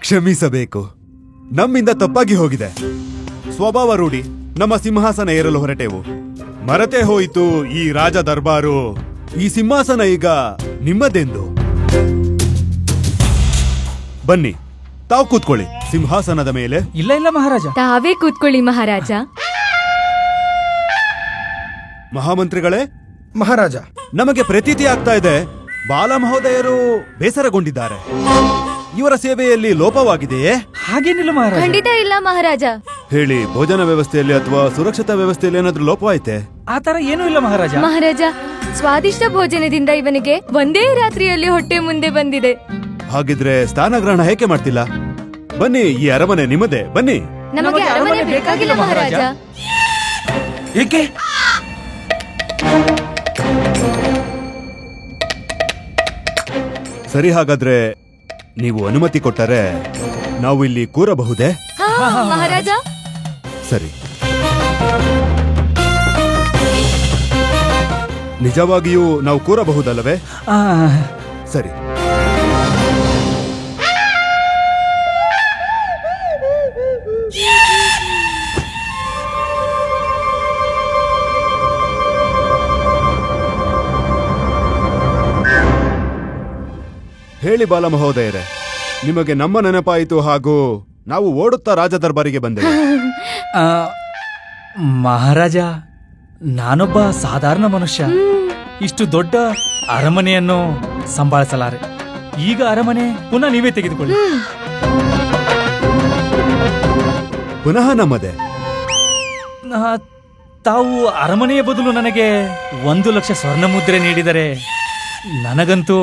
ಕ್ಷಮಿಸಬೇಕು, ನಮ್ಮಿಂದ ತಪ್ಪಾಗಿ ಹೋಗಿದೆ. ಸ್ವಭಾವ ರೂಢಿ ನಮ್ಮ ಸಿಂಹಾಸನ ಏರಲು ಹೊರಟೆವು. ಮರತೆ ಹೋಯಿತು ಈ ರಾಜ ದರ್ಬಾರು. ಈ ಸಿಂಹಾಸನ ಈಗ ನಿಮ್ಮದೆಂದು. ಬನ್ನಿ, ತಾವು ಕೂತ್ಕೊಳ್ಳಿ ಸಿಂಹಾಸನದ ಮೇಲೆ. ಇಲ್ಲ ಇಲ್ಲ ಮಹಾರಾಜ, ತಾವೇ ಕೂತ್ಕೊಳ್ಳಿ ಮಹಾರಾಜ. ಮಹಾಮಂತ್ರಿಗಳೇ, ಮಹಾರಾಜ, ನಮಗೆ ಪ್ರತೀತಿ ಆಗ್ತಾ ಇದೆ, ಬಾಲ ಮಹೋದಯರು ಬೇಸರಗೊಂಡಿದ್ದಾರೆ. ಇವರ ಸೇವೆಯಲ್ಲಿ ಲೋಪವಾಗಿದೆಯೇ? ಹಾಗೇನಿಲ್ಲ ಮಹಾರಾಜ. ಖಂಡಿತ ಇಲ್ಲ ಮಹಾರಾಜ. ಹೇಳಿ, ಭೋಜನ ವ್ಯವಸ್ಥೆಯಲ್ಲಿ ಅಥವಾ ಸುರಕ್ಷತಾ ವ್ಯವಸ್ಥೆಯಲ್ಲಿ ಏನಾದ್ರೂ ಲೋಪ ಆಯ್ತೆ? ಆ ತರ ಏನೂ ಇಲ್ಲ ಮಹಾರಾಜ. ಮಹಾರಾಜ, ಸ್ವಾದಿಷ್ಟ ಭೋಜನದಿಂದ ಇವನಿಗೆ ಒಂದೇ ರಾತ್ರಿಯಲ್ಲಿ ಹೊಟ್ಟೆ ಮುಂದೆ ಬಂದಿದೆ. ಹಾಗಿದ್ರೆ ಸ್ಥಾನಗ್ರಹಣ ಹೇಗೆ ಮಾಡ್ತಿಲ್ಲ? ಬನ್ನಿ, ಈ ಅರಮನೆ ನಿಮ್ಮದೇ. ಬನ್ನಿ. ನಮಗೆ ಅರಮನೆ ಬೇಕಾಗಿಲ್ಲ ಮಹಾರಾಜ. ಏಕೆ? ಸರಿ, ಹಾಗಾದ್ರೆ ನೀವು ಅನುಮತಿ ಕೊಟ್ಟರೆ ನಾವು ಇಲ್ಲಿ ಕೂರಬಹುದೇ? ಮಹಾರಾಜ. ಸರಿ. ನಿಜವಾಗಿಯೂ ನಾವು ಕೂರಬಹುದಲ್ಲವೇ? ಸರಿ. ಹೇಳಿ ಬಾಲ ಮಹೋದಯರೇ, ನಿಮಗೆ ನಮ್ಮ ನೆನಪಾಯಿತು ಹಾಗೂ ನಾವು ಓಡುತ್ತಾ ರಾಜ ದರ್ಬಾರಿಗೆ ಬಂದೆವು. ಮಹಾರಾಜ, ನಾನೊಬ್ಬ ಸಾಧಾರಣ ಮನುಷ್ಯ. ಇಷ್ಟು ದೊಡ್ಡ ಅರಮನೆಯನ್ನು ಸಂಭಾಳಿಸಲಾರೆ. ಈಗ ಅರಮನೆ ಪುನಃ ನೀವೇ ತೆಗೆದುಕೊಳ್ಳಿ. ಪುನಃ ನಮ್ಮದೇ? ತಾವು ಅರಮನೆಯ ಬದಲು ನನಗೆ 1 ಲಕ್ಷ ಸ್ವರ್ಣ ಮುದ್ರೆ ನೀಡಿದರೆ ನನಗಂತೂ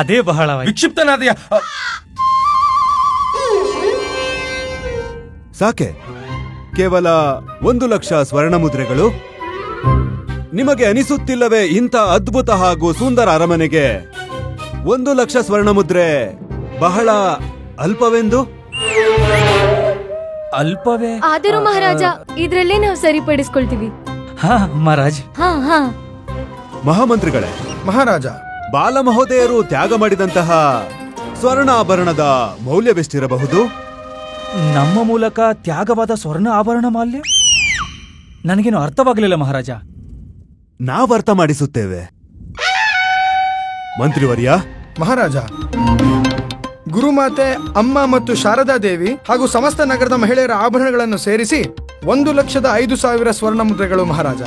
ಅದೇ ಬಹಳ. ವಿಕ್ಷಿಪ್ತನಾದೆಯ. ಸಾಕೆ? ಕೇವಲ 1 ಲಕ್ಷ ಸ್ವರ್ಣ ಮುದ್ರೆಗಳು? ನಿಮಗೆ ಅನಿಸುತ್ತಿಲ್ಲವೇ ಇಂಥ ಅದ್ಭುತ ಹಾಗೂ ಸುಂದರ ಅರಮನೆಗೆ 1 ಲಕ್ಷ ಸ್ವರ್ಣ ಮುದ್ರೆ ಬಹಳ ಅಲ್ಪವೆಂದು? ಅಲ್ಪವೇ ಆದರೂ ಮಹಾರಾಜ, ಇದ್ರಲ್ಲೇ ನಾವು ಸರಿಪಡಿಸ್ಕೊಳ್ತೀವಿ. ಮಹಾರಾಜ್. ಮಹಾಮಂತ್ರಿಗಳೇ, ಮಹಾರಾಜ, ಬಾಲ ಮಹೋದಯರು ತ್ಯಾಗ ಮಾಡಿದಂತಹ ಸ್ವರ್ಣ ಆಭರಣದ ಮೌಲ್ಯವೆಷ್ಟಿರಬಹುದು? ನಮ್ಮ ಮೂಲಕ ತ್ಯಾಗವಾದ ಸ್ವರ್ಣ ಆಭರಣ ಮಾಲ್ಯ ನನಗೇನು ಅರ್ಥವಾಗಲಿಲ್ಲ ಮಹಾರಾಜ. ನಾವರ್ಥ ಮಾಡಿಸುತ್ತೇವೆ. ಮಂತ್ರಿವರ್ಯ. ಮಹಾರಾಜ, ಗುರುಮಾತೆ ಅಮ್ಮ ಮತ್ತು ಶಾರದಾ ದೇವಿ ಹಾಗೂ ಸಮಸ್ತ ನಗರದ ಮಹಿಳೆಯರ ಆಭರಣಗಳನ್ನು ಸೇರಿಸಿ 1,05,000 ಸ್ವರ್ಣ ಮುದ್ರೆಗಳು ಮಹಾರಾಜ.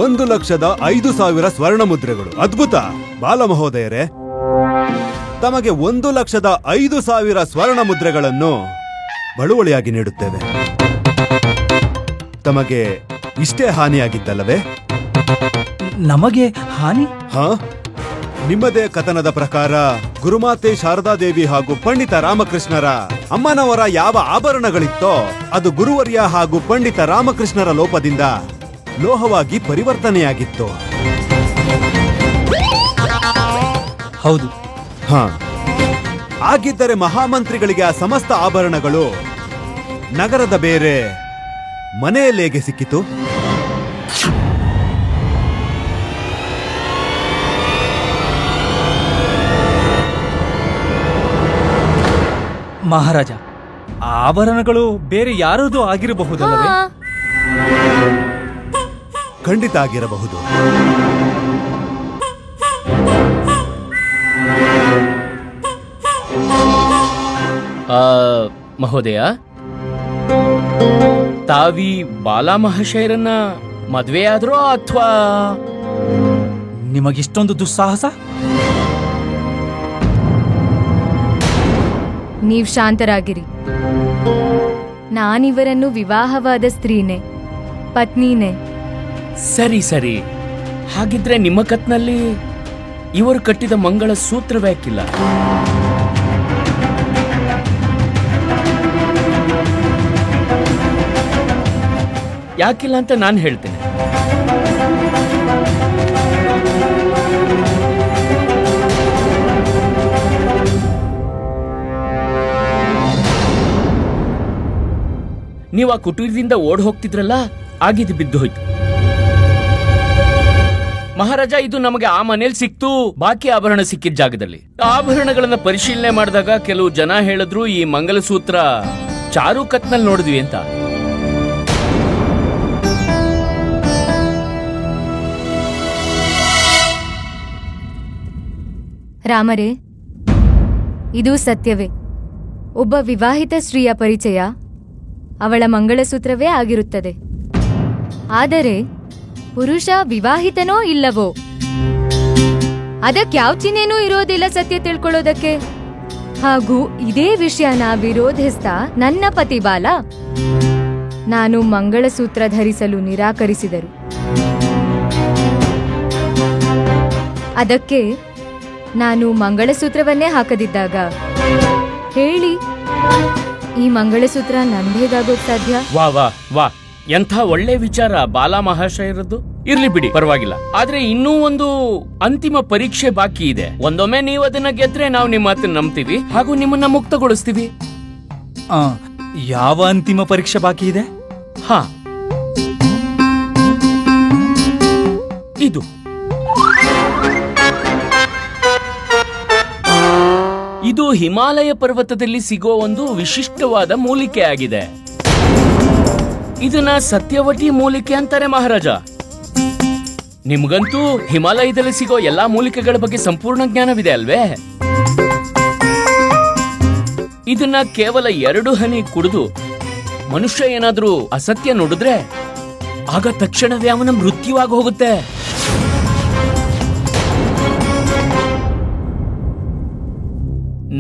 1,05,000 ಸ್ವರ್ಣ ಮುದ್ರೆಗಳು. ಅದ್ಭುತ ಬಾಲ ಮಹೋದಯರೇ, ತಮಗೆ 1,05,000 ಸ್ವರ್ಣ ಮುದ್ರೆಗಳನ್ನು ಬಳುವಳಿಯಾಗಿ ನೀಡುತ್ತೇವೆ. ತಮಗೆ ಇಷ್ಟೇ ಹಾನಿಯಾಗಿದ್ದಲ್ಲವೇ? ನಮಗೆ ಹಾನಿ? ನಿಮ್ಮದೇ ಕಥನದ ಪ್ರಕಾರ ಗುರುಮಾತೆ ಶಾರದಾದೇವಿ ಹಾಗೂ ಪಂಡಿತ ರಾಮಕೃಷ್ಣರ ಅಮ್ಮನವರ ಯಾವ ಆಭರಣಗಳಿತ್ತೋ ಅದು ಗುರುವರ್ಯ ಹಾಗೂ ಪಂಡಿತ ರಾಮಕೃಷ್ಣರ ಲೋಪದಿಂದ ಲೋಹವಾಗಿ ಪರಿವರ್ತನೆಯಾಗಿತ್ತು. ಹೌದು. ಆಗಿದ್ದರೆ ಮಹಾಮಂತ್ರಿಗಳಿಗೆ ಆ ಸಮಸ್ತ ಆಭರಣಗಳು ನಗರದ ಬೇರೆ ಮನೆಯಲ್ಲೇಗೆ ಸಿಕ್ಕಿತು? ಮಹಾರಾಜ, ಆಭರಣಗಳು ಬೇರೆ ಯಾರದೂ ಆಗಿರಬಹುದಲ್ಲವೇ? ಖಂಡಿತ ಆಗಿರಬಹುದು. ಮಹೋದಯ, ತಾವಿ ಬಾಲಾ ಮಹಾಶಯರನ್ನ ಮದ್ವೆಯಾದ್ರೋ ಅಥವಾ ನಿಮಗಿಷ್ಟೊಂದು ದುಸ್ಸಾಹಸ? ನೀವ್ ಶಾಂತರಾಗಿರಿ. ನಾನಿವರನ್ನು ವಿವಾಹವಾದ ಸ್ತ್ರೀನೇ, ಪತ್ನಿನೇ. ಸರಿ ಸರಿ, ಹಾಗಿದ್ರೆ ನಿಮ್ಮ ಕತ್ನಲ್ಲಿ ಇವರು ಕಟ್ಟಿದ ಮಂಗಳ ಸೂತ್ರವ್ಯಾಕಿಲ್ಲ. ಯಾಕಿಲ್ಲ ಅಂತ ನಾನು ಹೇಳ್ತೇನೆ. ನೀವು ಆ ಕುಟೀರದಿಂದ ಓಡ್ ಹೋಗ್ತಿದ್ರಲ್ಲ, ಆಗಿದ್ದು ಬಿದ್ದು ಹೋಯ್ತು. ಮಹಾರಾಜ, ಇದು ನಮಗೆ ಆ ಮನೇಲಿ ಸಿಕ್ತು, ಬಾಕಿ ಆಭರಣ ಸಿಕ್ಕಿದ ಜಾಗದಲ್ಲಿ. ಆಭರಣಗಳನ್ನ ಪರಿಶೀಲನೆ ಮಾಡಿದಾಗ ಕೆಲವು ಜನ ಹೇಳಿದ್ರು ಈ ಮಂಗಲಸೂತ್ರ ಚಾರು ಕತ್ನಲ್ಲಿ ನೋಡಿದ್ವಿ ಅಂತ. ರಾಮರೇ, ಇದು ಸತ್ಯವೇ. ಒಬ್ಬ ವಿವಾಹಿತ ಸ್ತ್ರೀಯ ಪರಿಚಯ ಅವಳ ಮಂಗಳಸೂತ್ರವೇ ಆಗಿರುತ್ತದೆ. ಆದರೆ ಪುರುಷ ವಿವಾಹಿತನೋ ಇಲ್ಲವೋ ಅದಕ್ಕೆ ಯಾವ ಚಿಹ್ನೆನೂ ಇರೋದಿಲ್ಲ ಸತ್ಯ ತಿಳ್ಕೊಳ್ಳೋದಕ್ಕೆ. ಹಾಗೂ ಇದೇ ವಿಷಯನ ವಿರೋಧಿಸ್ತಾ ನನ್ನ ಪತಿ ಬಾಲ ನಾನು ಮಂಗಳಸೂತ್ರ ಧರಿಸಲು ನಿರಾಕರಿಸಿದರು. ಅದಕ್ಕೆ ನಾನು ಮಂಗಳಸೂತ್ರವನ್ನೇ ಹಾಕದಿದ್ದಾಗ ಹೇಳಿ, ಈ ಮಂಗಳಸೂತ್ರ ನಂದೇಗಾಗೋದ್ ಸಾಧ್ಯ? ವಾ ವಾ ವಾ, ಎಂಥ ಒಳ್ಳೆ ವಿಚಾರ ಬಾಲಾ ಮಹಾಶಯರದ್ದು. ಇರ್ಲಿ ಬಿಡಿ, ಪರವಾಗಿಲ್ಲ. ಆದ್ರೆ ಇನ್ನೂ ಒಂದು ಅಂತಿಮ ಪರೀಕ್ಷೆ ಬಾಕಿ ಇದೆ. ಒಂದೊಮ್ಮೆ ನೀವು ಅದನ್ನ ಗೆದ್ರೆ ನಾವು ನಿಮ್ಮ ಮಾತನ್ನ ನಂಬ್ತೀವಿ ಹಾಗೂ ನಿಮ್ಮನ್ನ ಮುಕ್ತಗೊಳಿಸ್ತೀವಿ. ಯಾವ ಅಂತಿಮ ಪರೀಕ್ಷೆ ಬಾಕಿ ಇದೆ? ಹಾ, ಇದು ಇದು ಹಿಮಾಲಯ ಪರ್ವತದಲ್ಲಿ ಸಿಗೋ ಒಂದು ವಿಶಿಷ್ಟವಾದ ಮೂಲಿಕೆ ಆಗಿದೆ. ಇದನ್ನ ಸತ್ಯವಟಿ ಮೂಲಿಕೆ ಅಂತಾರೆ ಮಹಾರಾಜ. ನಿಮ್ಗಂತೂ ಹಿಮಾಲಯದಲ್ಲಿ ಸಿಗೋ ಎಲ್ಲಾ ಮೂಲಿಕೆಗಳ ಬಗ್ಗೆ ಸಂಪೂರ್ಣ ಜ್ಞಾನವಿದೆ ಅಲ್ವೇ? ಇದನ್ನ ಕೇವಲ 2 ಹನಿ ಕುಡಿದು ಮನುಷ್ಯ ಏನಾದ್ರೂ ಅಸತ್ಯ ನುಡಿದ್ರೆ ಆಗ ತಕ್ಷಣವೇ ಅವನ ಮೃತ್ಯುವಾಗಿ ಹೋಗುತ್ತೆ.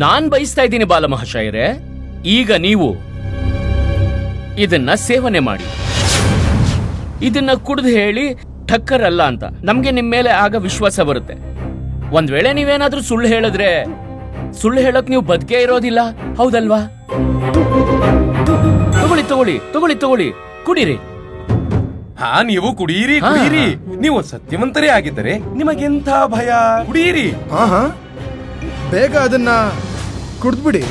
ನಾನ್ ಬಯಸ್ತಾ ಇದ್ದೀನಿ ಬಾಲಮಹಾಶಯರೇ, ಈಗ ನೀವು ಇದನ್ನ ಸೇವನೆ ಮಾಡಿ. ಇದನ್ನ ಕುಡಿದು ಹೇಳಿ ಠಕ್ಕರ್ ಅಲ್ಲ ಅಂತ ನಮ್ಗೆ ನಿಮ್ ಮೇಲೆ ಆಗ ವಿಶ್ವಾಸ ಬರುತ್ತೆ. ಒಂದ್ ವೇಳೆ ನೀವೇನಾದ್ರೂ ಸುಳ್ಳು ಹೇಳಿದ್ರೆ ಸುಳ್ಳು ಹೇಳಕ್ ನೀವು ಬದುಕೇ ಇರೋದಿಲ್ಲ, ಹೌದಲ್ವಾ? ತಗೊಳ್ಳಿ ತಗೊಳ್ಳಿ ತಗೊಳ್ಳಿ ತಗೊಳ್ಳಿ, ಕುಡೀರಿ. ಹಾ, ನೀವು ಕುಡಿಯಿರಿ ಕುಡಿಯಿರಿ. ನೀವು ಸತ್ಯವಂತರೇ ಆಗಿದ್ದರೆ ನಿಮಗೆಂಥ ಭಯ? ಕುಡಿಯಿರಿ. ಹಾ, ಬೇಗ ಅದನ್ನ ಕುಡ್ದ್ಬಿಡಿ.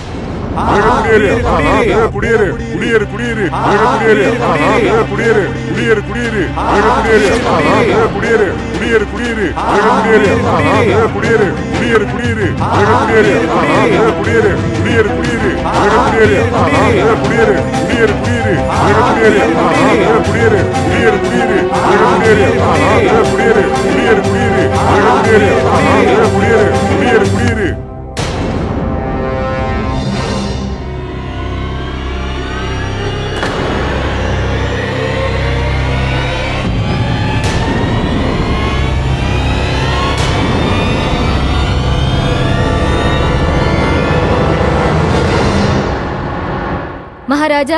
ಮಹಾರಾಜ,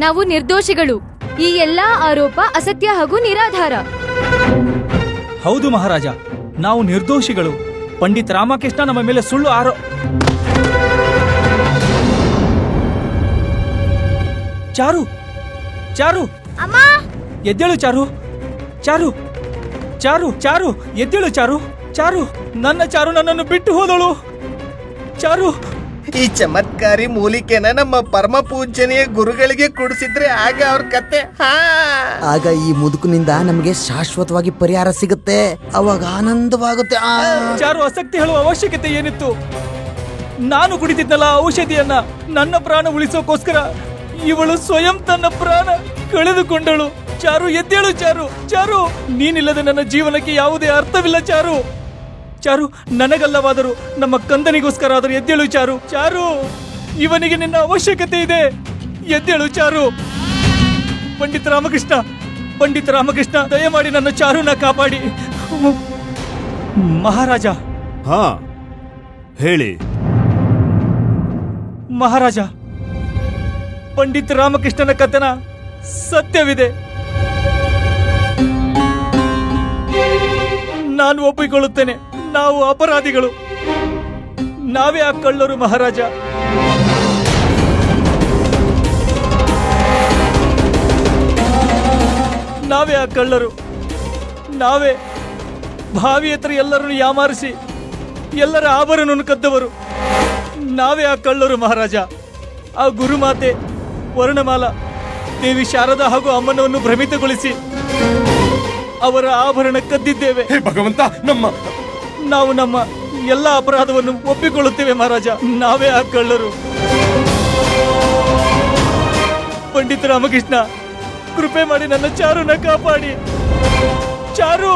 ನಾವು ನಿರ್ದೋಷಿಗಳು. ಈ ಎಲ್ಲಾ ಆರೋಪ ಅಸತ್ಯ ಹಾಗೂ ನಿರಾಧಾರ. ಹೌದು ಮಹಾರಾಜ, ನಾವು ನಿರ್ದೋಷಿಗಳು. ಪಂಡಿತ್ ರಾಮಕೃಷ್ಣ ನಮ್ಮ ಮೇಲೆ ಸುಳ್ಳು ಚಾರು, ಚಾರು, ಎದ್ದೇಳು ಚಾರು, ಚಾರು, ಚಾರು, ಚಾರು, ಎದ್ದೇಳು ಚಾರು, ಚಾರು, ನನ್ನ ಚಾರು ನನ್ನನ್ನು ಬಿಟ್ಟು ಹೋದಳು. ಚಾರು, ಈ ಚಮತ್ಕಾರಿ ಮೂಲಿಕೆನ ನಮ್ಮ ಪರಮ ಪೂಜನೀಯ ಗುರುಗಳಿಗೆ ಕುಡಿಸಿದ್ರೆ ಆಗ ಅವ್ರ ಕತೆ. ಆಗ ಈ ಮುದುಕನಿಂದ ನಮಗೆ ಶಾಶ್ವತವಾಗಿ ಪರಿಹಾರ ಸಿಗುತ್ತೆ, ಅವಾಗ ಆನಂದವಾಗುತ್ತೆ. ಚಾರು, ಆಸಕ್ತಿ ಹೇಳುವ ಅವಶ್ಯಕತೆ ಏನಿತ್ತು? ನಾನು ಕುಡಿತಿದ್ದಲ್ಲ ಔಷಧಿಯನ್ನ ನನ್ನ ಪ್ರಾಣ ಉಳಿಸೋಕೋಸ್ಕರ. ಇವಳು ಸ್ವಯಂ ತನ್ನ ಪ್ರಾಣ ಕಳೆದುಕೊಂಡಳು. ಚಾರು, ಎದ್ದೇಳು ಚಾರು, ಚಾರು, ನೀನಿಲ್ಲದೆ ನನ್ನ ಜೀವನಕ್ಕೆ ಯಾವುದೇ ಅರ್ಥವಿಲ್ಲ ಚಾರು. ಚಾರು, ನನಗಲ್ಲವಾದರೂ ನಮ್ಮ ಕಂದನಿಗೋಸ್ಕರ ಆದರೂ ಎದ್ದೇಳು ಚಾರು. ಚಾರು, ಇವನಿಗೆ ನಿನ್ನ ಅವಶ್ಯಕತೆ ಇದೆ. ಎದ್ದೇಳು ಚಾರು. ಪಂಡಿತ ರಾಮಕೃಷ್ಣ, ಪಂಡಿತ ರಾಮಕೃಷ್ಣ, ದಯಮಾಡಿ ನನ್ನ ಚಾರುನ ಕಾಪಾಡಿ. ಮಹಾರಾಜ. ಹಾ, ಹೇಳಿ ಮಹಾರಾಜ. ಪಂಡಿತ ರಾಮಕೃಷ್ಣನ ಕಥನ ಸತ್ಯವಿದೆ. ನಾನು ಒಪ್ಪಿಕೊಳ್ಳುತ್ತೇನೆ, ನಾವು ಅಪರಾಧಿಗಳು. ನಾವೇ ಆ ಕಳ್ಳರು ಮಹಾರಾಜ. ನಾವೇ ಆ ಕಳ್ಳರು. ನಾವೇ ಭಾವಿ ಹತ್ರ ಎಲ್ಲರನ್ನು ಯಾಮಾರಿಸಿ ಎಲ್ಲರ ಆಭರಣವನ್ನು ಕದ್ದವರು. ನಾವೇ ಆ ಕಳ್ಳರು ಮಹಾರಾಜ. ಆ ಗುರುಮಾತೆ ವರ್ಣಮಾಲ ದೇವಿ ಶಾರದಾ ಹಾಗೂ ಅಮ್ಮನವನ್ನು ಭ್ರಮಿತಗೊಳಿಸಿ ಅವರ ಆಭರಣ ಕದ್ದಿದ್ದೇವೆ. ಹೇ ಭಗವಂತ, ನಾವು ನಮ್ಮ ಎಲ್ಲ ಅಪರಾಧವನ್ನು ಒಪ್ಪಿಕೊಳ್ಳುತ್ತೇವೆ ಮಹಾರಾಜ. ನಾವೇ ಆ ಕಳ್ಳರು. ಪಂಡಿತ ರಾಮಕೃಷ್ಣ, ಕೃಪೆ ಮಾಡಿ ನನ್ನ ಚಾರುನ ಕಾಪಾಡಿ. ಚಾರು,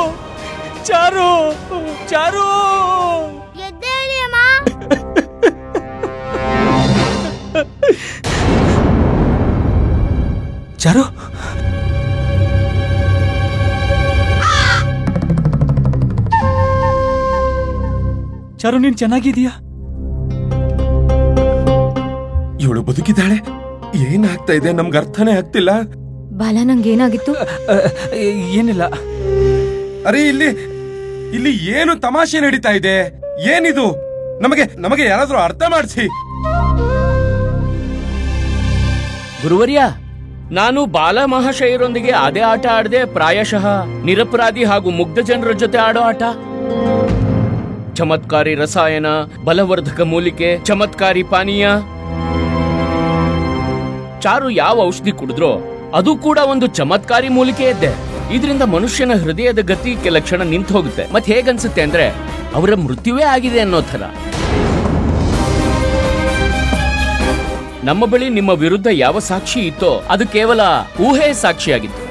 ಚಾರು, ಚಾರು. ಚಾರು, ಚಾರು, ನೀನ್ ಚೆನ್ನಾಗಿದೀಯಾ? ಇವಳು ಬದುಕಿದ್ದಾಳೆ. ಏನಾಗ್ತಾ ಇದೆ ನಮ್ಗೆ ಅರ್ಥನೇ ಆಗ್ತಿಲ್ಲ. ಬಾಲ, ನಂಗೇನಾಗಿತ್ತು? ಏನಿಲ್ಲ. ಅರೆ, ಇಲ್ಲಿ ಏನು ತಮಾಷೆ ನಡೀತಾ ಇದೆ? ಏನಿದು? ನಮಗೆ ಯಾರಾದ್ರೂ ಅರ್ಥ ಮಾಡಿಸಿ. ಗುರುವರ್ಯ, ನಾನು ಬಾಲ ಮಹಾಶಯರೊಂದಿಗೆ ಅದೇ ಆಟ ಆಡದೆ, ಪ್ರಾಯಶಃ ನಿರಪರಾಧಿ ಹಾಗೂ ಮುಗ್ಧ ಜನರ ಜೊತೆ ಆಡೋ ಆಟ. ಚಮತ್ಕಾರಿ ರಸಾಯನ, ಬಲವರ್ಧಕ ಮೂಲಿಕೆ, ಚಮತ್ಕಾರಿ ಪಾನೀಯ. ಚಾರು ಯಾವ ಔಷಧಿ ಕುಡಿದ್ರೋ ಅದು ಕೂಡ ಒಂದು ಚಮತ್ಕಾರಿ ಮೂಲಿಕೆ ಇದ್ದೆ. ಇದರಿಂದ ಮನುಷ್ಯನ ಹೃದಯದ ಗತಿ ಕೆಲ ಕ್ಷಣ ನಿಂತು ಹೋಗುತ್ತೆ. ಮತ್ತೆ ಹೇಗನ್ಸುತ್ತೆ ಅಂದ್ರೆ ಅವರ ಮೃತ್ಯುವೇ ಆಗಿದೆ ಅನ್ನೋ ಥರ. ನಮ್ಮ ಬಳಿ ನಿಮ್ಮ ವಿರುದ್ಧ ಯಾವ ಸಾಕ್ಷಿ ಇತ್ತೋ ಅದು ಕೇವಲ ಊಹೆ ಸಾಕ್ಷಿಯಾಗಿತ್ತು.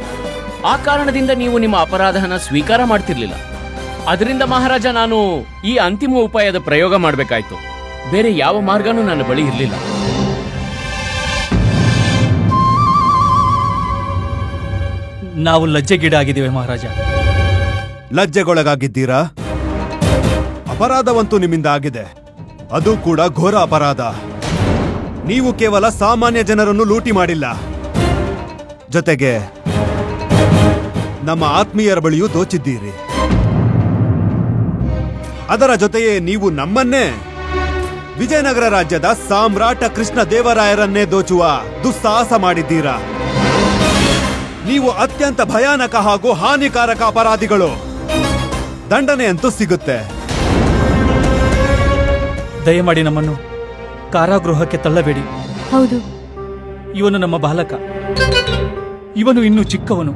ಆ ಕಾರಣದಿಂದ ನೀವು ನಿಮ್ಮ ಅಪರಾಧನ ಸ್ವೀಕಾರ ಮಾಡ್ತಿರ್ಲಿಲ್ಲ. ಅದರಿಂದ ಮಹಾರಾಜ, ನಾನು ಈ ಅಂತಿಮ ಉಪಾಯದ ಪ್ರಯೋಗ ಮಾಡಬೇಕಾಯ್ತು. ಬೇರೆ ಯಾವ ಮಾರ್ಗನೂ ನನ್ನ ಬಳಿ ಇರಲಿಲ್ಲ. ನಾವು ಲಜ್ಜೆಗೀಡಾಗಿದ್ದೇವೆ ಮಹಾರಾಜ. ಲಜ್ಜೆಗೊಳಗಾಗಿದ್ದೀರಾ? ಅಪರಾಧವಂತೂ ನಿಮ್ಮಿಂದ ಆಗಿದೆ, ಅದು ಕೂಡ ಘೋರ ಅಪರಾಧ. ನೀವು ಕೇವಲ ಸಾಮಾನ್ಯ ಜನರನ್ನು ಲೂಟಿ ಮಾಡಿಲ್ಲ, ಜೊತೆಗೆ ನಮ್ಮ ಆತ್ಮೀಯರ ಬಳಿಯೂ ದೋಚಿದ್ದೀರಿ. ಅದರ ಜೊತೆಯೇ ನೀವು ನಮ್ಮನ್ನೇ, ವಿಜಯನಗರ ರಾಜ್ಯದ ಸಾಮ್ರಾಟ ಕೃಷ್ಣ ದೇವರಾಯರನ್ನೇ ದೋಚುವ ದುಸ್ಸಾಹಸ ಮಾಡಿದ್ದೀರಾ. ನೀವು ಅತ್ಯಂತ ಭಯಾನಕ ಹಾಗೂ ಹಾನಿಕಾರಕ ಅಪರಾಧಿಗಳು. ದಂಡನೆ ಅಂತೂ ಸಿಗುತ್ತೆ. ದಯಮಾಡಿ ನಮ್ಮನ್ನು ಕಾರಾಗೃಹಕ್ಕೆ ತಳ್ಳಬೇಡಿ. ಹೌದು, ಇವನು ನಮ್ಮ ಬಾಲಕ. ಇವನು ಇನ್ನೂ ಚಿಕ್ಕವನು.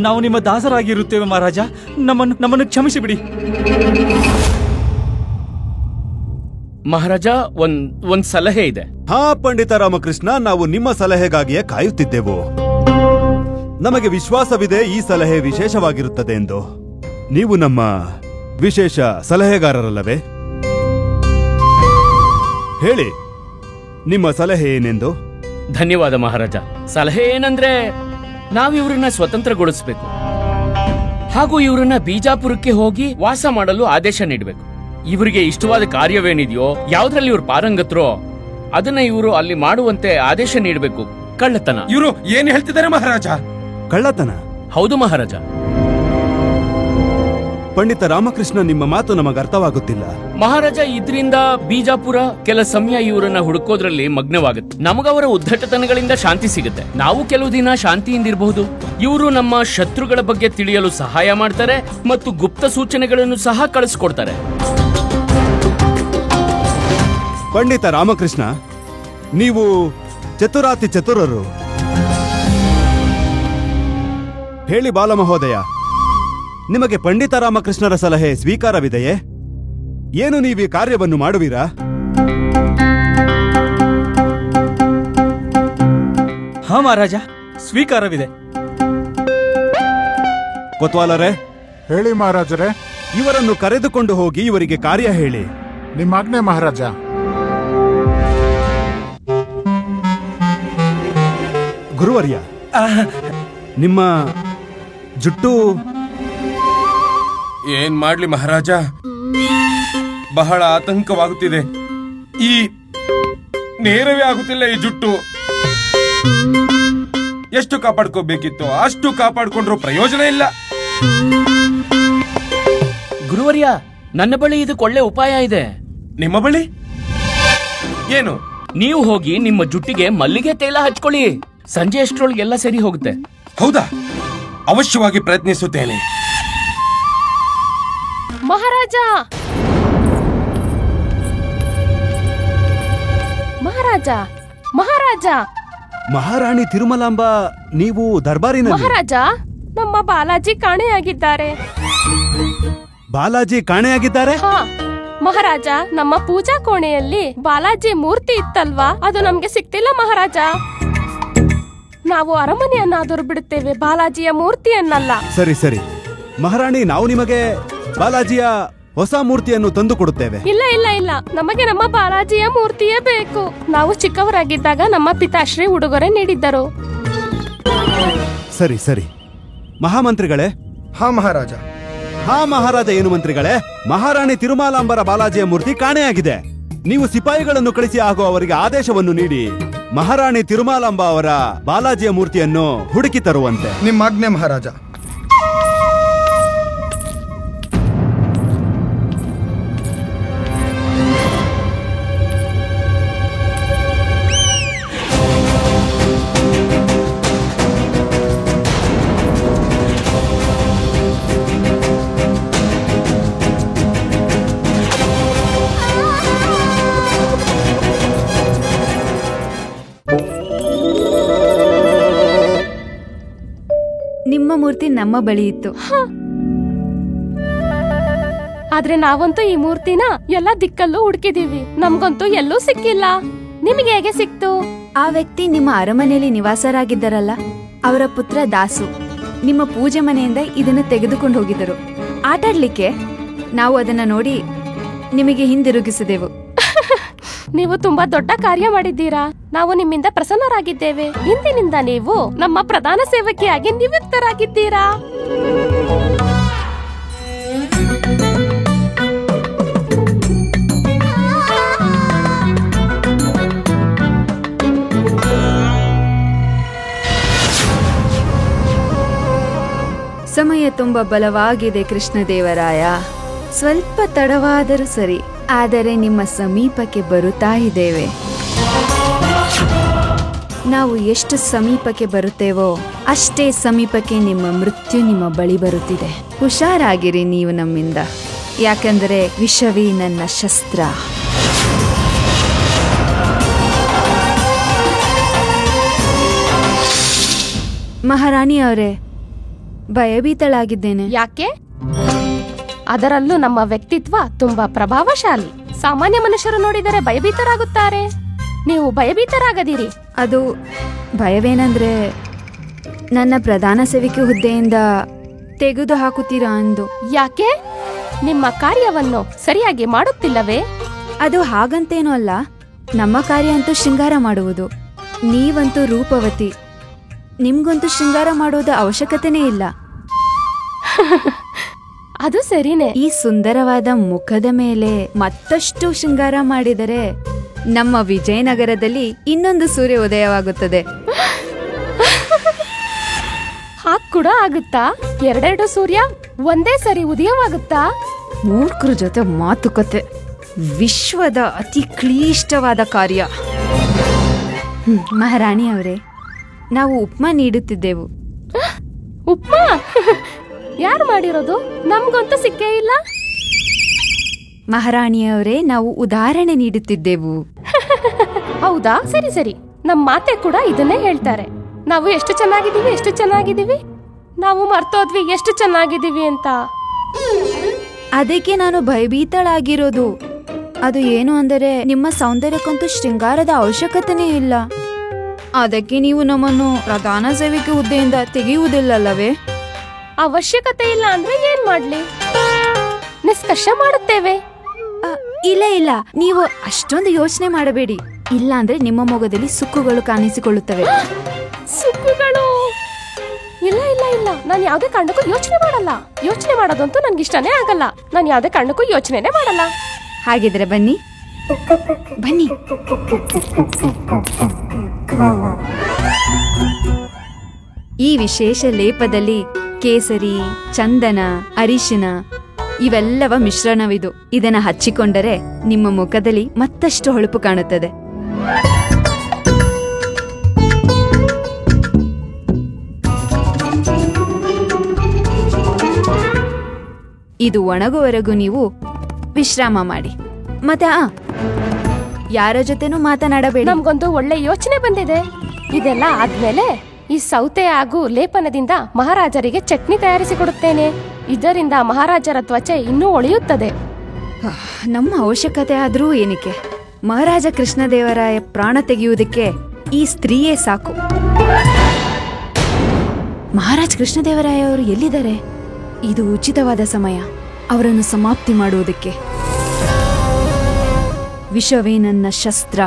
ನಾವು ನಿಮ್ಮ ದಾಸರಾಗಿರುತ್ತೇವೆ ಮಹಾರಾಜ. ನಮ್ಮನ್ನು ಕ್ಷಮಿಸಿಬಿಡಿ. ಮಹಾರಾಜ, ಒಂದ್ ಸಲಹೆ ಇದೆ. ಹಾ ಪಂಡಿತ ರಾಮಕೃಷ್ಣ, ನಾವು ನಿಮ್ಮ ಸಲಹೆಗಾಗಿಯೇ ಕಾಯುತ್ತಿದ್ದೆವು. ನಮಗೆ ವಿಶ್ವಾಸವಿದೆ ಈ ಸಲಹೆ ವಿಶೇಷವಾಗಿರುತ್ತದೆ ಎಂದು. ನೀವು ನಮ್ಮ ವಿಶೇಷ ಸಲಹೆಗಾರರಲ್ಲವೇ? ಹೇಳಿ, ನಿಮ್ಮ ಸಲಹೆ ಏನೆಂದು. ಧನ್ಯವಾದ ಮಹಾರಾಜ. ಸಲಹೆ ಏನಂದ್ರೆ, ನಾವಿವ್ರನ್ನ ಸ್ವತಂತ್ರಗೊಳಿಸಬೇಕು ಹಾಗೂ ಇವ್ರನ್ನ ಬಿಜಾಪುರಕ್ಕೆ ಹೋಗಿ ವಾಸ ಮಾಡಲು ಆದೇಶ ನೀಡಬೇಕು. ಇವರಿಗೆ ಇಷ್ಟವಾದ ಕಾರ್ಯವೇನಿದೆಯೋ, ಯಾವ್ದ್ರಲ್ಲಿ ಇವ್ರು ಪಾರಂಗತರೋ ಅದನ್ನ ಇವರು ಅಲ್ಲಿ ಮಾಡುವಂತೆ ಆದೇಶ ನೀಡಬೇಕು. ಕಳ್ಳತನ. ಇವರು ಏನ್ ಹೇಳ್ತಿದ್ದಾರೆ ಮಹಾರಾಜ? ಕಳ್ಳತನ? ಹೌದು ಮಹಾರಾಜ. ಪಂಡಿತ ರಾಮಕೃಷ್ಣ, ನಿಮ್ಮ ಮಾತು ನಮಗೆ ಅರ್ಥವಾಗುತ್ತಿಲ್ಲ. ಮಹಾರಾಜ, ಇದರಿಂದ ಬಿಜಾಪುರ ಕೆಲ ಸಮಯ ಇವರನ್ನ ಹುಡುಕೋದ್ರಲ್ಲಿ ಮಗ್ನವಾಗುತ್ತೆ. ನಮಗವರ ಉದ್ದಟತನಗಳಿಂದ ಶಾಂತಿ ಸಿಗುತ್ತೆ. ನಾವು ಕೆಲವು ದಿನ ಶಾಂತಿಯಿಂದಿರಬಹುದು. ಇವರು ನಮ್ಮ ಶತ್ರುಗಳ ಬಗ್ಗೆ ತಿಳಿಯಲು ಸಹಾಯ ಮಾಡ್ತಾರೆ ಮತ್ತು ಗುಪ್ತ ಸೂಚನೆಗಳನ್ನು ಸಹ ಕಳಿಸ್ಕೊಡ್ತಾರೆ. ಪಂಡಿತ ರಾಮಕೃಷ್ಣ, ನೀವು ಚತುರಾತಿ ಚತುರರು. ಹೇಳಿ ಬಾಲ ಮಹೋದಯ, ನಿಮಗೆ ಪಂಡಿತ ರಾಮಕೃಷ್ಣರ ಸಲಹೆ ಸ್ವೀಕಾರವಿದೆಯೇ? ಏನು ನೀವು ಈ ಕಾರ್ಯವನ್ನು ಮಾಡುವಿರಾ? ಹಾ ಮಹಾರಾಜ, ಸ್ವೀಕಾರವಿದೆ. ಕೊತ್ವಾಲರೇ, ಹೇಳಿ ಮಹಾರಾಜರೇ. ಇವರನ್ನು ಕರೆದುಕೊಂಡು ಹೋಗಿ ಇವರಿಗೆ ಕಾರ್ಯ ಹೇಳಿ. ನಿಮ್ಮಾಜ್ಞೆ ಮಹಾರಾಜ. ಗುರುವರ್ಯ, ನಿಮ್ಮ ಜುಟ್ಟು ಏನ್ ಮಾಡ್ಲಿ ಮಹಾರಾಜ, ಬಹಳ ಆತಂಕವಾಗುತ್ತಿದೆ. ಈ ನೇರವೇ ಆಗುತ್ತಿಲ್ಲ ಈ ಜುಟ್ಟು. ಎಷ್ಟು ಕಾಪಾಡ್ಕೋಬೇಕಿತ್ತು ಅಷ್ಟು ಕಾಪಾಡ್ಕೊಂಡ್ರು ಪ್ರಯೋಜನ ಇಲ್ಲ. ಗುರುವರ್ಯ, ನನ್ನ ಬಳಿ ಇದಕ್ಕೆ ಒಳ್ಳೆ ಉಪಾಯ ಇದೆ. ನಿಮ್ಮ ಬಳಿ ಏನು? ನೀವು ಹೋಗಿ ನಿಮ್ಮ ಜುಟ್ಟಿಗೆ ಮಲ್ಲಿಗೆ ತೈಲ ಹಚ್ಕೊಳ್ಳಿ. ಸಂಜೆ ಅಷ್ಟರೊಳಗೆಲ್ಲ ಸರಿ ಹೋಗುತ್ತೆ. ಹೌದಾ? ಅವಶ್ಯವಾಗಿ ಪ್ರಯತ್ನಿಸುತ್ತೇನೆ. ಮಹಾರಾಜ, ಮಹಾರಾಜ, ಮಹಾರಾಜ. ಮಹಾರಾಣಿ ತಿರುಮಲಾಂಬ, ನೀವು ದರ್ಬಾರಿನಲ್ಲಿ? ಮಹಾರಾಜ, ನಮ್ಮ ಬಾಲಾಜಿ ಕಾಣೆಯಾಗಿದ್ದಾರೆ. ಬಾಲಾಜಿ ಕಾಣೆಯಾಗಿದ್ದಾರೆ? ಹಾ ಮಹಾರಾಜ, ನಮ್ಮ ಪೂಜಾ ಕೋಣೆಯಲ್ಲಿ ಬಾಲಾಜಿ ಮೂರ್ತಿ ಇತ್ತಲ್ವಾ, ಅದು ನಮ್ಗೆ ಸಿಕ್ತಿಲ್ಲ ಮಹಾರಾಜ. ನಾವು ಅರಮನೆಯನ್ನಾದರೂ ಬಿಡುತ್ತೇವೆ, ಬಾಲಾಜಿಯ ಮೂರ್ತಿಯನ್ನಲ್ಲ. ಸರಿ ಸರಿ ಮಹಾರಾಣಿ, ನಾವು ನಿಮಗೆ ಬಾಲಾಜಿಯ ಹೊಸ ಮೂರ್ತಿಯನ್ನು ತಂದು ಕೊಡುತ್ತೇವೆ. ಇಲ್ಲ ಇಲ್ಲ ಇಲ್ಲ, ನಮಗೆ ನಮ್ಮ ಬಾಲಾಜಿಯ ಮೂರ್ತಿಯೇ ಬೇಕು. ನಾವು ಚಿಕ್ಕವರಾಗಿದ್ದಾಗ ನಮ್ಮ ಪಿತಾಶ್ರೀ ಉಡುಗೊರೆ ನೀಡಿದ್ದರು. ಸರಿ ಸರಿ ಮಹಾಮಂತ್ರಿಗಳೇ. ಹಾ ಮಹಾರಾಜ. ಹಾ ಮಹಾರಾಜ. ಏನು ಮಂತ್ರಿಗಳೇ? ಮಹಾರಾಣಿ ತಿರುಮಲಾಂಬರ ಬಾಲಾಜಿಯ ಮೂರ್ತಿ ಕಾಣೆಯಾಗಿದೆ. ನೀವು ಸಿಪಾಯಿಗಳನ್ನು ಕಳಿಸಿ ಹಾಗೂ ಅವರಿಗೆ ಆದೇಶವನ್ನು ನೀಡಿ ಮಹಾರಾಣಿ ತಿರುಮಲಾಂಬ ಅವರ ಬಾಲಾಜಿಯ ಮೂರ್ತಿಯನ್ನು ಹುಡುಕಿ ತರುವಂತೆ. ನಿಮ್ಮ ಆಜ್ಞೆ ಮಹಾರಾಜ. ನಿಮ್ಮ ಮೂರ್ತಿ ನಮ್ಮ ಬಳಿ ಇತ್ತು. ಆದ್ರೆ ನಾವಂತೂ ಈ ಮೂರ್ತಿನ ಎಲ್ಲ ದಿಕ್ಕಲ್ಲೂ ಹುಡುಕಿದೀವಿ, ನಮ್ಗಂತೂ ಎಲ್ಲೂ ಸಿಕ್ಕಿಲ್ಲ. ನಿಮಗೆ ಹೇಗೆ ಸಿಕ್ತು? ಆ ವ್ಯಕ್ತಿ ನಿಮ್ಮ ಅರಮನೆಯಲ್ಲಿ ನಿವಾಸರಾಗಿದ್ದರಲ್ಲ, ಅವರ ಪುತ್ರ ದಾಸು ನಿಮ್ಮ ಪೂಜೆ ಮನೆಯಿಂದ ಇದನ್ನು ತೆಗೆದುಕೊಂಡು ಹೋಗಿದ್ದರು ಆಟಾಡ್ಲಿಕ್ಕೆ. ನಾವು ಅದನ್ನ ನೋಡಿ ನಿಮಗೆ ಹಿಂದಿರುಗಿಸಿದೆವು. ನೀವು ತುಂಬಾ ದೊಡ್ಡ ಕಾರ್ಯ ಮಾಡಿದ್ದೀರಾ. ನಾವು ನಿಮ್ಮಿಂದ ಪ್ರಸನ್ನರಾಗಿದ್ದೇವೆ. ಇಂದಿನಿಂದ ನೀವು ನಮ್ಮ ಪ್ರಧಾನ ಸೇವಕಿಯಾಗಿ ನಿವೃತ್ತರಾಗಿದ್ದೀರಾ. ಸಮಯ ತುಂಬಾ ಬಲವಾಗಿದೆ ಕೃಷ್ಣದೇವರಾಯ. ಸ್ವಲ್ಪ ತಡವಾದರೂ ಸರಿ, ಆದರೆ ನಿಮ್ಮ ಸಮೀಪಕ್ಕೆ ಬರುತ್ತಾ ಇದ್ದೇವೆ. ನಾವು ಎಷ್ಟು ಸಮೀಪಕ್ಕೆ ಬರುತ್ತೇವೋ ಅಷ್ಟೇ ಸಮೀಪಕ್ಕೆ ನಿಮ್ಮ ಮೃತ್ಯು ನಿಮ್ಮ ಬಳಿ ಬರುತ್ತಿದೆ. ಹುಷಾರಾಗಿರಿ ನೀವು ನಮ್ಮಿಂದ, ಯಾಕಂದರೆ ವಿಷವೇ ನನ್ನ ಶಸ್ತ್ರ. ಮಹಾರಾಣಿ ಅವರೇ, ಭಯಭೀತಳಾಗಿದ್ದೇನೆ. ಯಾಕೆ? ಅದರಲ್ಲೂ ನಮ್ಮ ವ್ಯಕ್ತಿತ್ವ ತುಂಬಾ ಪ್ರಭಾವಶಾಲಿ. ಸಾಮಾನ್ಯ ಮನುಷ್ಯರು ನೋಡಿದರೆ ಭಯಭೀತರಾಗುತ್ತಾರೆ, ನೀವು ಭಯಭೀತರಾಗದಿರಿ. ಅದು ಭಯವೇನಂದ್ರೆ ನನ್ನ ಪ್ರಧಾನ ಸೇವಕಿ ಹುದ್ದೆಯಿಂದ ತೆಗೆದು ಹಾಕುತ್ತೀರಾ ಅಂದು. ಯಾಕೆ? ನಿಮ್ಮ ಕಾರ್ಯವನ್ನು ಸರಿಯಾಗಿ ಮಾಡುತ್ತಿಲ್ಲವೇ? ಅದು ಹಾಗಂತೇನೂ ಅಲ್ಲ. ನಮ್ಮ ಕಾರ್ಯ ಅಂತೂ ಶೃಂಗಾರ ಮಾಡುವುದು. ನೀವಂತೂ ರೂಪವತಿ, ನಿಮ್ಗಂತೂ ಶೃಂಗಾರ ಮಾಡುವುದ ಅವಶ್ಯಕತೆನೇ ಇಲ್ಲ. ಅದು ಸರಿನೇ. ಈ ಸುಂದರವಾದ ಮುಖದ ಮೇಲೆ ಮತ್ತಷ್ಟು ಶೃಂಗಾರ ಮಾಡಿದರೆ ನಮ್ಮ ವಿಜಯನಗರದಲ್ಲಿ ಇನ್ನೊಂದು ಸೂರ್ಯ ಉದಯವಾಗುತ್ತದೆ. ಹಾಗ್ ಕೂಡ ಆಗುತ್ತಾ? ಎರಡೆರಡು ಸೂರ್ಯ ಒಂದೇ ಸರಿ ಉದಯವಾಗುತ್ತಾ? ಮೂರ್ಖರ ಜೊತೆ ಮಾತುಕತೆ ವಿಶ್ವದ ಅತಿ ಕ್ಲಿಷ್ಟವಾದ ಕಾರ್ಯ. ಮಹಾರಾಣಿ ಅವರೇ, ನಾವು ಉಪ್ಮಾ ನೀಡುತ್ತಿದ್ದೆವು. ಉಪ್ಮಾ? ಯಾರು ಮಾಡಿರೋದು? ನಮ್ಗಂತೂ ಸಿಕ್ಕೇ ಇಲ್ಲ. ಮಹಾರಾಣಿಯವರೇ, ನಾವು ಉದಾಹರಣೆ ನೀಡುತ್ತಿದ್ದೆವು. ಹೌದಾ? ಸರಿ ಸರಿ, ನಮ್ ಮಾತೆ ಕೂಡ ಇದನ್ನೇ ಹೇಳ್ತಾರೆ. ನಾವು ಎಷ್ಟು ಚೆನ್ನಾಗಿದ್ದೀವಿ, ಎಷ್ಟು ಚೆನ್ನಾಗಿದ್ದೀವಿ, ನಾವು ಮರ್ತೋದ್ವಿ ಎಷ್ಟು ಚೆನ್ನಾಗಿದ್ದೀವಿ ಅಂತ. ಅದಕ್ಕೆ ನಾನು ಭಯಭೀತಳಾಗಿರೋದು. ಅದು ಏನು ಅಂದರೆ, ನಿಮ್ಮ ಸೌಂದರ್ಯಕ್ಕಂತೂ ಶೃಂಗಾರದ ಅವಶ್ಯಕತೆನೇ ಇಲ್ಲ. ಅದಕ್ಕೆ ನೀವು ನಮ್ಮನ್ನು ಪ್ರಧಾನ ಸೇವಕಿ ಹುದ್ದೆಯಿಂದ ತೆಗೆಯುವುದಿಲ್ಲವೇ? ಅವಶ್ಯಕತೆ ಇಲ್ಲ ಅಂದ್ರೆ ಏನ್ ಮಾಡ್ಲಿ? ನಿಷ್ಕರ್ಷ ಮಾಡುತ್ತೇವೆ. ಇಲ್ಲ ಇಲ್ಲ, ನೀವು ಅಷ್ಟೊಂದು ಯೋಚನೆ ಮಾಡಬೇಡಿ. ಇಲ್ಲ ಅಂದ್ರೆ ನಿಮ್ಮ ಮೊಗದಲ್ಲಿ ಸುಕ್ಕುಗಳು ಕಾಣಿಸಿಕೊಳ್ಳುತ್ತವೆ. ಸುಕ್ಕುಗಳು? ಇಲ್ಲ ಇಲ್ಲ ಇಲ್ಲ, ನಾನು ಯಾವ್ದೇ ಕಾರಣಕ್ಕೂ ಯೋಚನೆ ಮಾಡಲ್ಲ. ಯೋಚನೆ ಮಾಡೋದಂತೂ ನನ್ಗೆ ಇಷ್ಟನೇ ಆಗಲ್ಲ. ನಾನು ಯಾವ್ದೇ ಕಾರಣಕ್ಕೂ ಯೋಚನೆನೇ ಮಾಡಲ್ಲ. ಹಾಗಿದ್ರೆ ಬನ್ನಿ ಬನ್ನಿ. ಈ ವಿಶೇಷ ಲೇಪದಲ್ಲಿ ಕೇಸರಿ, ಚಂದನ, ಅರಿಶಿನ ಇವೆಲ್ಲವ ಮಿಶ್ರಣವಿದು. ಇದನ್ನ ಹಚ್ಚಿಕೊಂಡರೆ ನಿಮ್ಮ ಮುಖದಲ್ಲಿ ಮತ್ತಷ್ಟು ಹೊಳಪು ಕಾಣುತ್ತದೆ. ಇದು ಒಣಗುವವರೆಗೂ ನೀವು ವಿಶ್ರಾಮ ಮಾಡಿ. ಮತ್ತೆ ಯಾರ ಜೊತೆನೂ ಮಾತನಾಡಬೇಡಿ. ನಮ್ಗೊಂದು ಒಳ್ಳೆ ಯೋಚನೆ ಬಂದಿದೆ. ಇದೆಲ್ಲ ಆದ್ಮೇಲೆ ಈ ಸೌತೆ ಹಾಗೂ ಲೇಪನದಿಂದ ಮಹಾರಾಜರಿಗೆ ಚಟ್ನಿ ತಯಾರಿಸಿಕೊಡುತ್ತೇನೆ. ಇದರಿಂದ ಮಹಾರಾಜರ ತ್ವಚೆ ಇನ್ನೂ ಹೊಳೆಯುತ್ತದೆ. ನಮ್ಮ ಅವಶ್ಯಕತೆ ಆದ್ರೂ ಏನಕ್ಕೆ? ಮಹಾರಾಜ ಕೃಷ್ಣದೇವರಾಯ ಪ್ರಾಣ ತೆಗೆಯುವುದಕ್ಕೆ ಈ ಸ್ತ್ರೀಯೇ ಸಾಕು. ಮಹಾರಾಜ ಕೃಷ್ಣದೇವರಾಯ ಅವರು ಎಲ್ಲಿದ್ದಾರೆ? ಇದು ಉಚಿತವಾದ ಸಮಯ ಅವರನ್ನು ಸಮಾಪ್ತಿ ಮಾಡುವುದಕ್ಕೆ. ವಿಷವೇ ನನ್ನ ಶಸ್ತ್ರ.